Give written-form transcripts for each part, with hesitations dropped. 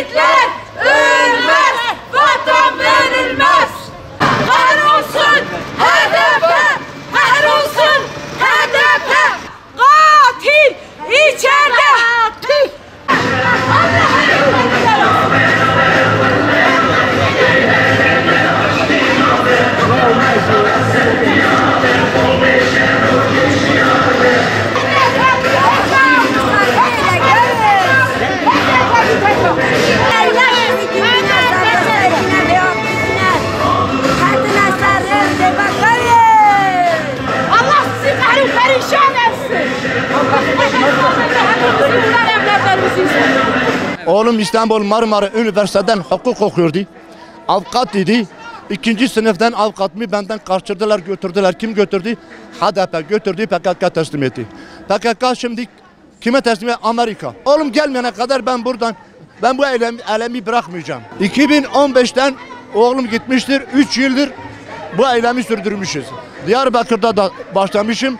Şehitler ölmez, vatan verilmez. Kahrolsun HDP, kahrolsun HDP. Katil içeride. Allah sizi kahru perişan etsin. Oğlum İstanbul Marmara Üniversitesi'nden hukuk okuyordu. Avukat idi. 2. sınıftan avukatımı benden kaçırdılar, götürdüler. Kim götürdü? HDP götürdü, PKK teslim etti. PKK şimdi kime teslim etti? Amerika. Oğlum gelmeyene kadar ben bu eylemi bırakmayacağım. 2015'ten oğlum gitmiştir, 3 yıldır bu eylemi sürdürmüşüz. Diyarbakır'da da başlamışım.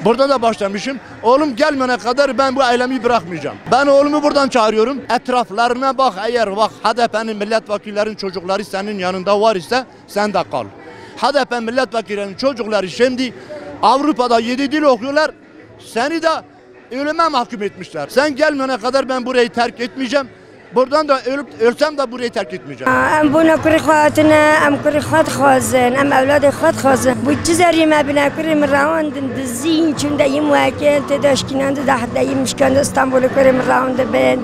Burada da başlamışım. Oğlum gelmene kadar ben bu eylemi bırakmayacağım. Ben oğlumu buradan çağırıyorum. Etraflarına bak, eğer bak HDP'nin milletvekillerinin çocukları senin yanında var ise sen de kal. HDP milletvekillerinin çocukları şimdi Avrupa'da 7 dil okuyorlar. Seni de ölüme mahkum etmişler. Sen gelmene kadar ben burayı terk etmeyeceğim. Buradan da ölsem de burayı terk etmeyeceğim. Em buna kuri xatına, em kuri xat xazın, em evladı xat xazın. Bu çizeri me bina kuri mravandın dizin çünde yim vakil tedaşkinandı da hatta yim müşkanda İstanbul'u kuri mravandı ben.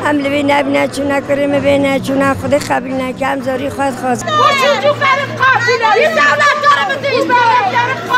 Em levi nebine çuna kuri me bine çuna xudi kabilne ki em zori xat xazın. Bu çocukların katili. Biz evlatlarımızı istiyoruz.